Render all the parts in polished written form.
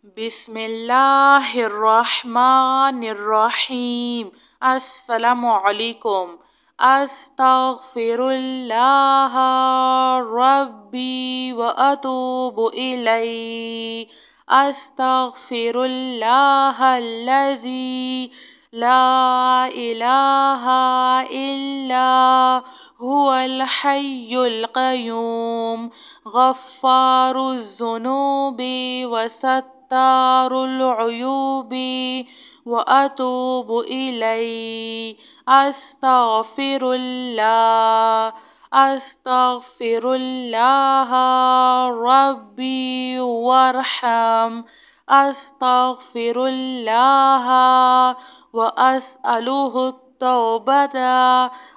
بسم اللہ الرحمن الرحیم۔ السلام علیکم۔ استغفر اللہ ربی واتوب الیہ۔ استغفر اللہ الذی لا الہ الا هو الحی القیوم غفار الذنوب وستار العیوب واتوب الیہ۔ استغفر اللہ ربی وارحم۔ استغفر اللہ واسألہ التوبة۔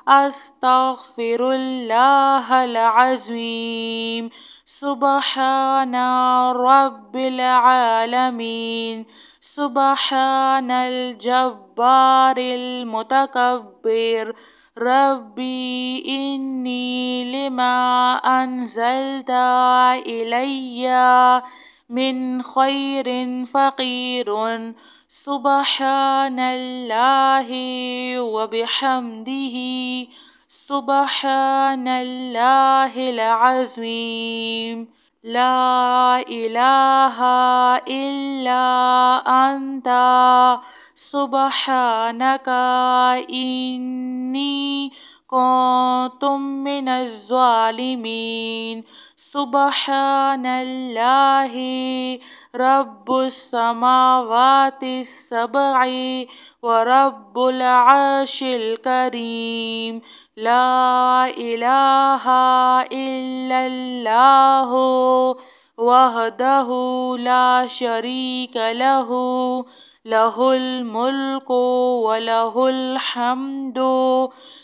استغفر اللہ العظیم۔ سبحان رب العالمین۔ سبحان الجبار المتکبر۔ ربی انی لما انزلت الی من خیر فقیر۔ سبحان اللہ وبحمدہ۔ سبحان اللہ العظیم۔ لا الہ الا انت سبحانک انی کنت من الظالمین۔ سبحان اللہ رب السماوات السبع ورب العرش الکریم۔ لا الہ الا اللہ وحدہ لا شریک لہ لہ الملک ولہ الحمد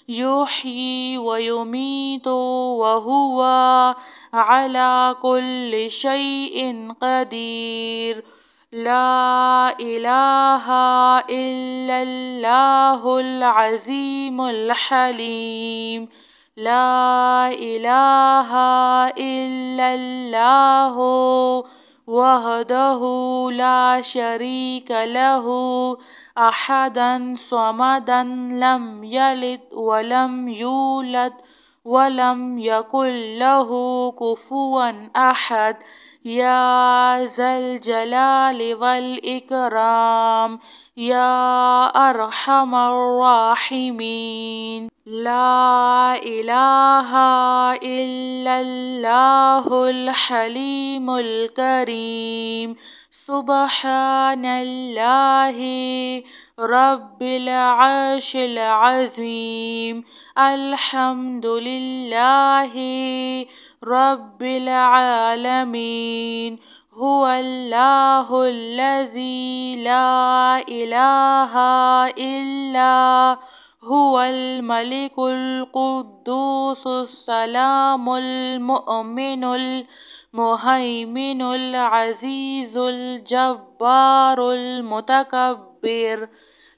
یحیی ویمیت وہو علی کل شیء قدیر۔ لا الہ الا اللہ العظیم الحلیم۔ لا الہ الا اللہ وحدہ لا شریک لہ احدا صمدا لم یلد ولم یولد ولم یکن لہ کفوا احد۔ یا ذا الجلال والاکرام یا ارحم الراحمین۔ لا الہ الا اللہ الحلیم الکریم۔ سبحان اللہ رب العرش العظیم۔ الحمد للہ رب العالمین۔ هو اللہ الذی لا الہ الا هو الملک القدوس السلام المؤمن المہیمن العزیز الجبار المتکبر۔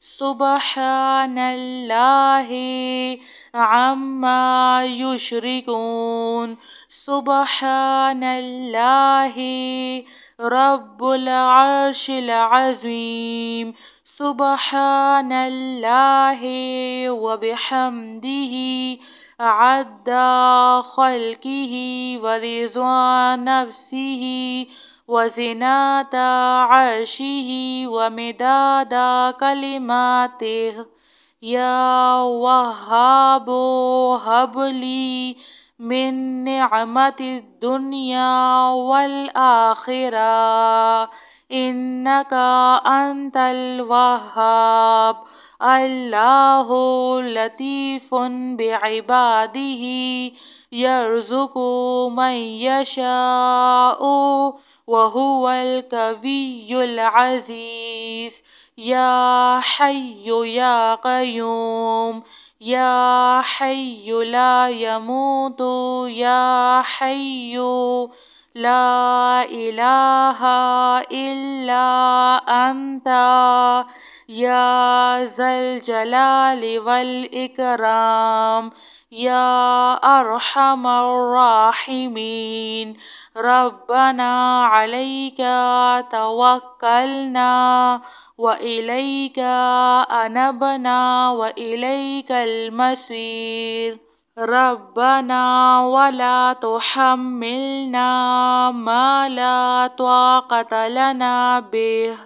سبحان اللہ عما یشرکون۔ سبحان اللہ رب العرش العظیم۔ سبحان اللہ وبحمدہ عدد خلقہ ورضا نفسہ وزنة عرشہ ومداد کلماتہ۔ یا وہاب ہب لی من نعمت الدنیا والآخرہ انک انت الوہاب۔ اللہ لطیف بعبادہ یرزق من یشاء وہو القوی العزیز۔ یا حی یا قیوم یا حی لا یموت یا حی لا الہ الا انت یا ذا الجلال والاکرام يا أرحم الراحمين. ربنا عليك توكلنا وإليك أنبنا وإليك المصير. ربنا ولا تحملنا ما لا طاقة لنا به.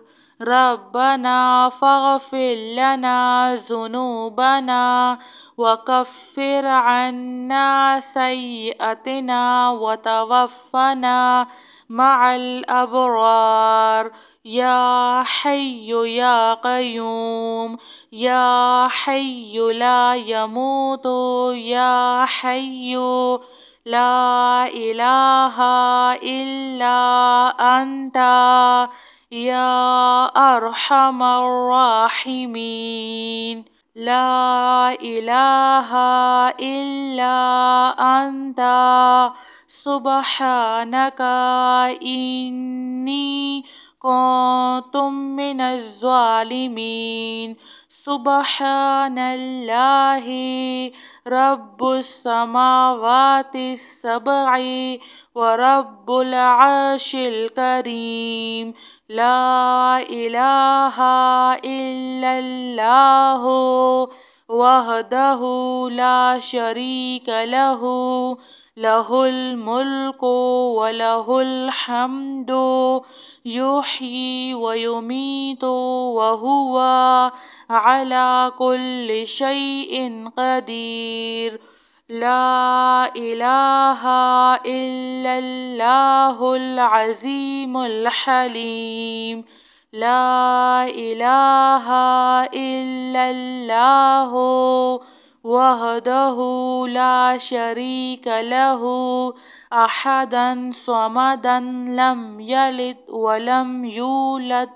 ربنا فاغفر لنا ذنوبنا وكفر عنا سيئاتنا وتوفنا مع الأبرار. يا حي يا قيوم، يا حي لا يموت، يا حي لا إله إلا أنت، يا أرحم الراحمين. لا إله إلا أنت سبحانك إني كنت من الظالمين. سبحان الله رب السماوات السبع ورب العرش الكريم. لا إله إلا الله وحده لا شريك له، له الملك وله الحمد يحيي ويميت وهو على كل شيء قدير. لا إله إلا الله العظيم الحليم. لا إله إلا الله وحده لا شريك له، أحدا صمدا لم يلد ولم يولد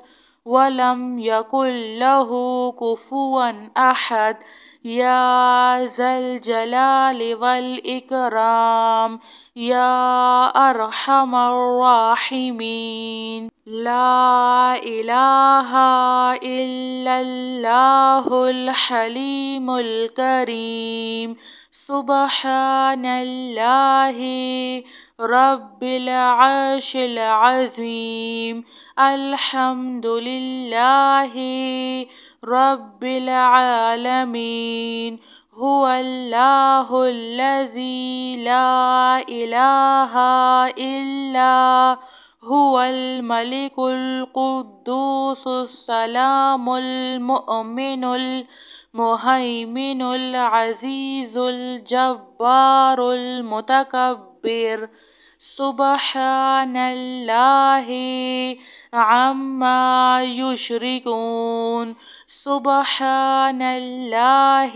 ولم يكن له كفوا أحد. يا ذا الجلال والإكرام، يا أرحم الراحمين. لا إله إلا الله الحليم الكريم. سبحان الله رب العرش العظيم. الحمد لله رب العالمين. هو الله الذي لا إله إلا هو الملك القدوس السلام المؤمن المهيمن العزيز الجبار المتكبر. سبحان الله عما يشركون. سبحان الله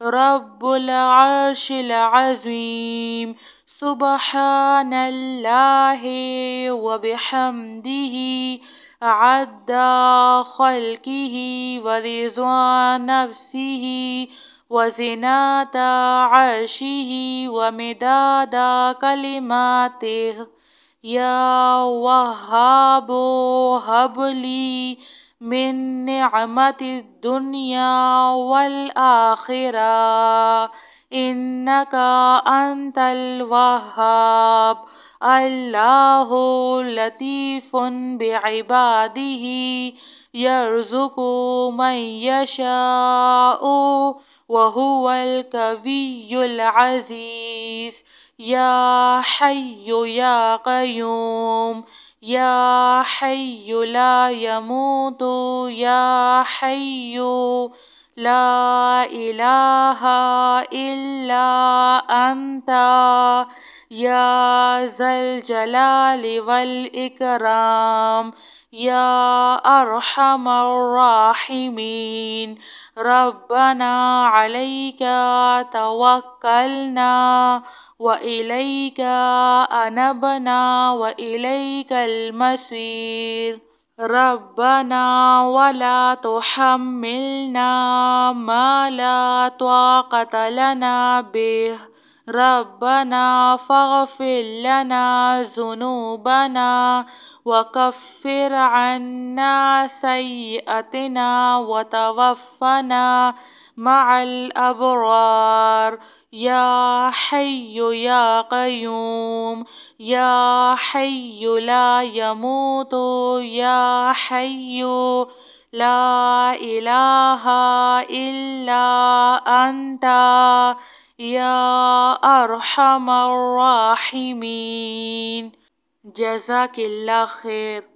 رب العرش العظيم. سبحان الله وبحمده عد خلقه ورضا نفسه وزنة عرشه ومداد كلماته. يا وهاب هب لي من نعمة الدنيا والآخرة إنك أنت الوهاب. الله لطيف بعباده يرزق من يشاء وهو القوي العزيز. يا حي يا قيوم، يا حي لا يموت، يا حي لا إله إلا أنت، يا ذا الجلال والإكرام، يا أرحم الراحمين. ربنا عليك توكلنا وإليك أنبنا وإليك المصير. ربنا ولا تحملنا ما لا طاقة لنا به. ربنا فاغفر لنا ذنوبنا وكفر عنا سيئاتنا وتوفنا مع الأبرار يا حي يا قيوم يا حي لا يموت يا حي لا إله إلا أنت يا أرحم الراحمين. جزاك الله خير.